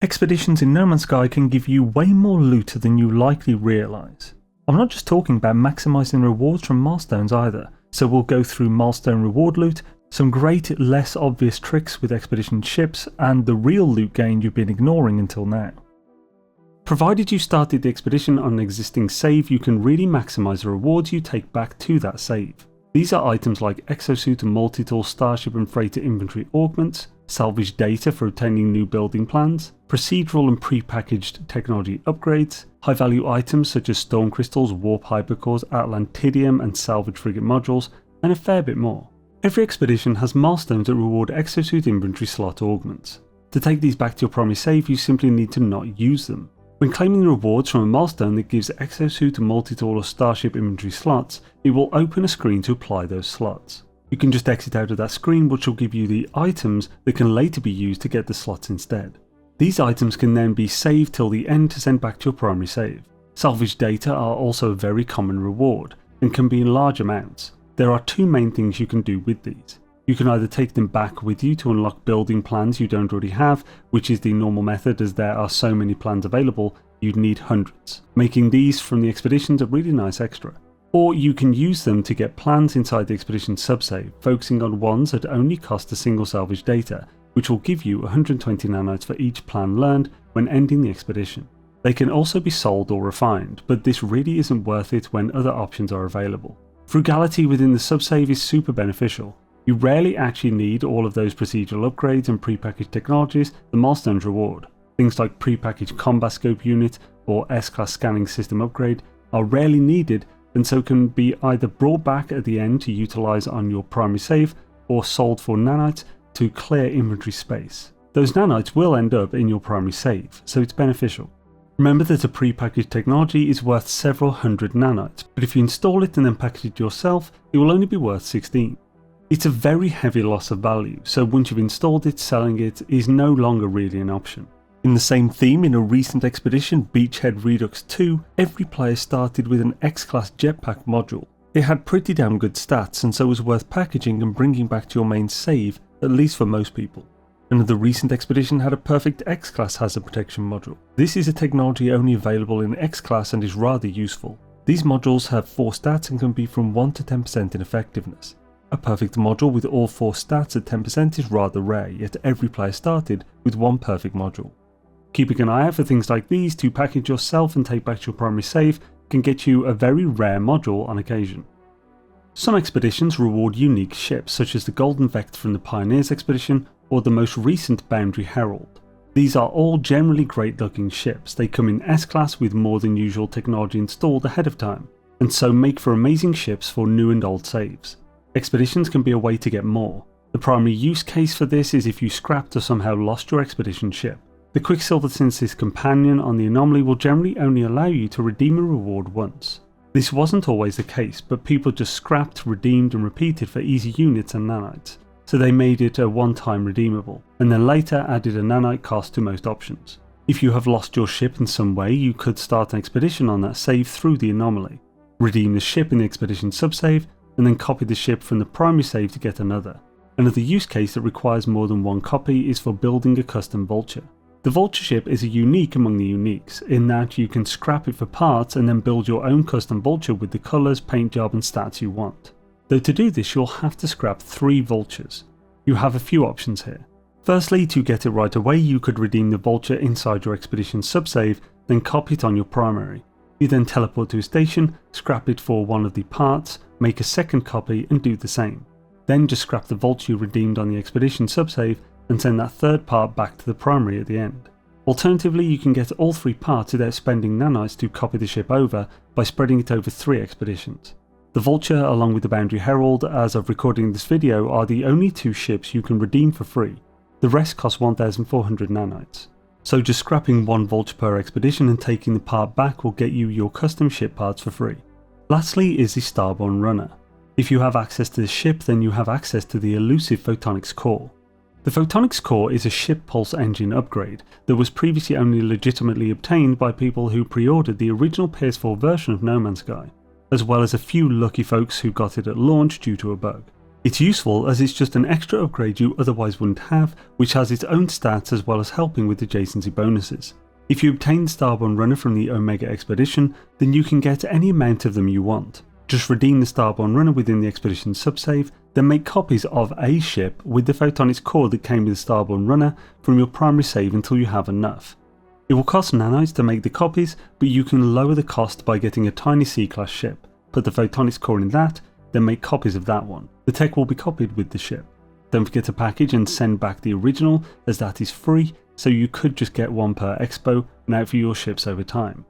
Expeditions in No Man's Sky can give you way more loot than you likely realise. I'm not just talking about maximising rewards from milestones either, so we'll go through milestone reward loot, some great less obvious tricks with expedition ships, and the real loot gain you've been ignoring until now. Provided you started the expedition on an existing save, you can really maximise the rewards you take back to that save. These are items like exosuit and multi-tool, starship and freighter inventory augments, salvage data for obtaining new building plans, procedural and pre-packaged technology upgrades, high-value items such as storm crystals, warp hypercores, Atlantidium and salvage frigate modules, and a fair bit more. Every expedition has milestones that reward exosuit inventory slot augments. To take these back to your primary save, you simply need to not use them. When claiming the rewards from a milestone that gives exosuit, multi-tool or starship inventory slots, it will open a screen to apply those slots. You can just exit out of that screen, which will give you the items that can later be used to get the slots instead. These items can then be saved till the end to send back to your primary save. Salvage data are also a very common reward, and can be in large amounts. There are two main things you can do with these. You can either take them back with you to unlock building plans you don't already have, which is the normal method as there are so many plans available, you'd need hundreds, making these from the expeditions a really nice extra. Or you can use them to get plans inside the expedition subsave, focusing on ones that only cost a single salvage data, which will give you 120 nanites for each plan learned when ending the expedition. They can also be sold or refined, but this really isn't worth it when other options are available. Frugality within the subsave is super beneficial. You rarely actually need all of those procedural upgrades and prepackaged technologies the milestones reward. Things like prepackaged combat scope unit or S-class scanning system upgrade are rarely needed, and so can be either brought back at the end to utilise on your primary save or sold for nanites to clear inventory space. Those nanites will end up in your primary save, so it's beneficial. Remember that a prepackaged technology is worth several hundred nanites, but if you install it and then package it yourself, it will only be worth 16. It's a very heavy loss of value, so once you've installed it, selling it is no longer really an option. In the same theme, in a recent expedition, Beachhead Redux 2, every player started with an X-Class jetpack module. It had pretty damn good stats, and so was worth packaging and bringing back to your main save, at least for most people. Another recent expedition had a perfect X-Class hazard protection module. This is a technology only available in X-Class and is rather useful. These modules have 4 stats and can be from 1 to 10% in effectiveness. A perfect module with all 4 stats at 10% is rather rare, yet every player started with one perfect module. Keeping an eye out for things like these to package yourself and take back to your primary save can get you a very rare module on occasion. Some expeditions reward unique ships, such as the Golden Vector from the Pioneers expedition or the most recent Boundary Herald. These are all generally great looking ships. They come in S-Class with more than usual technology installed ahead of time, and so make for amazing ships for new and old saves. Expeditions can be a way to get more. The primary use case for this is if you scrapped or somehow lost your expedition ship. The Quicksilver Synthesis companion on the anomaly will generally only allow you to redeem a reward once. This wasn't always the case, but people just scrapped, redeemed and repeated for easy units and nanites, so they made it a one-time redeemable, and then later added a nanite cost to most options. If you have lost your ship in some way, you could start an expedition on that save through the anomaly, redeem the ship in the expedition subsave, and then copy the ship from the primary save to get another. Another use case that requires more than one copy is for building a custom vulture. The vulture ship is a unique among the uniques, in that you can scrap it for parts and then build your own custom vulture with the colours, paint job and stats you want. Though to do this you'll have to scrap 3 vultures. You have a few options here. Firstly, to get it right away you could redeem the vulture inside your expedition subsave, then copy it on your primary. You then teleport to a station, scrap it for one of the parts, make a second copy and do the same. Then just scrap the vulture you redeemed on the expedition subsave and send that third part back to the primary at the end. Alternatively, you can get all 3 parts without spending nanites to copy the ship over by spreading it over 3 expeditions. The Vulture along with the Boundary Herald, as of recording this video, are the only 2 ships you can redeem for free. The rest cost 1400 nanites. So just scrapping 1 Vulture per expedition and taking the part back will get you your custom ship parts for free. Lastly is the Starborn Runner. If you have access to this ship, then you have access to the elusive Photonics Core. The Photonics Core is a ship pulse engine upgrade that was previously only legitimately obtained by people who pre-ordered the original PS4 version of No Man's Sky, as well as a few lucky folks who got it at launch due to a bug. It's useful as it's just an extra upgrade you otherwise wouldn't have, which has its own stats as well as helping with adjacency bonuses. If you obtain the Starborn Runner from the Omega Expedition, then you can get any amount of them you want. Just redeem the Starborn Runner within the Expedition subsave, then make copies of a ship with the photonics core that came with the Starborn Runner from your primary save until you have enough. It will cost nanites to make the copies, but you can lower the cost by getting a tiny C-class ship, put the photonics core in that, then make copies of that one. The tech will be copied with the ship. Don't forget to package and send back the original, as that is free, so you could just get one per expo and out for your ships over time.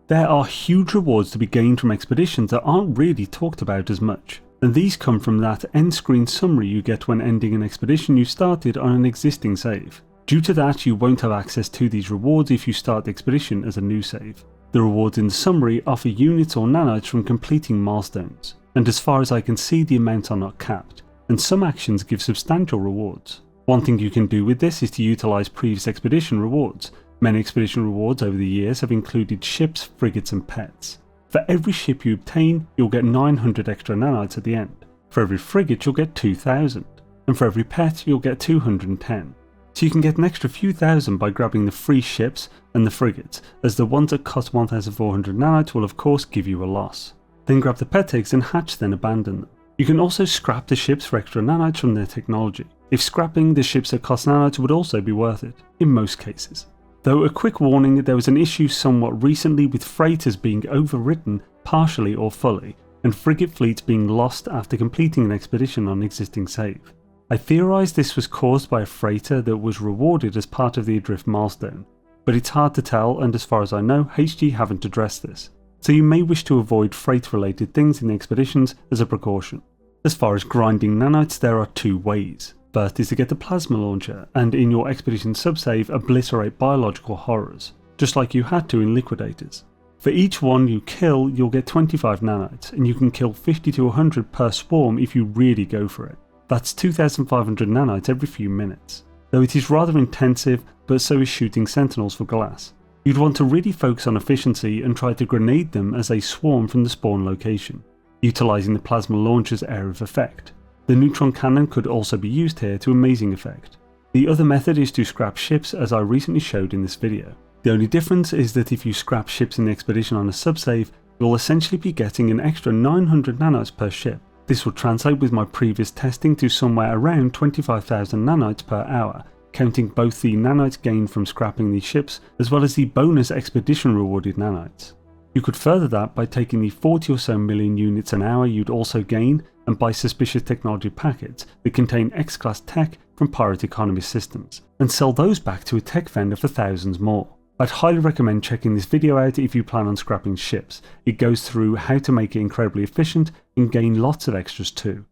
There are huge rewards to be gained from expeditions that aren't really talked about as much, and these come from that end screen summary you get when ending an expedition you started on an existing save. Due to that, you won't have access to these rewards if you start the expedition as a new save. The rewards in the summary offer units or nanites from completing milestones, and as far as I can see the amounts are not capped, and some actions give substantial rewards. One thing you can do with this is to utilise previous expedition rewards. Many expedition rewards over the years have included ships, frigates and pets. For every ship you obtain, you'll get 900 extra nanites at the end. For every frigate you'll get 2000, and for every pet you'll get 210. So you can get an extra few thousand by grabbing the free ships and the frigates, as the ones that cost 1400 nanites will of course give you a loss. Then grab the pet eggs and hatch, then abandon them. You can also scrap the ships for extra nanites from their technology. If scrapping the ships that cost nanites would also be worth it, in most cases. Though a quick warning, there was an issue somewhat recently with freighters being overwritten partially or fully, and frigate fleets being lost after completing an expedition on an existing save. I theorised this was caused by a freighter that was rewarded as part of the Adrift milestone, but it's hard to tell, and as far as I know, HG haven't addressed this, so you may wish to avoid freight related things in the expeditions as a precaution. As far as grinding nanites, there are two ways. First is to get the plasma launcher, and in your expedition subsave obliterate biological horrors, just like you had to in Liquidators. For each one you kill, you'll get 25 nanites, and you can kill 50 to 100 per swarm if you really go for it. That's 2500 nanites every few minutes. Though it is rather intensive, but so is shooting sentinels for glass. You'd want to really focus on efficiency and try to grenade them as they swarm from the spawn location, utilising the plasma launcher's area of effect. The neutron cannon could also be used here to amazing effect. The other method is to scrap ships, as I recently showed in this video. The only difference is that if you scrap ships in the expedition on a subsave, you'll essentially be getting an extra 900 nanites per ship. This will translate with my previous testing to somewhere around 25,000 nanites per hour, counting both the nanites gained from scrapping these ships as well as the bonus expedition rewarded nanites. You could further that by taking the 40 or so million units an hour you'd also gain and buy suspicious technology packets that contain X-class tech from pirate economy systems, and sell those back to a tech vendor for thousands more. I'd highly recommend checking this video out if you plan on scrapping ships. It goes through how to make it incredibly efficient and gain lots of extras too.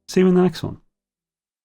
See you in the next one.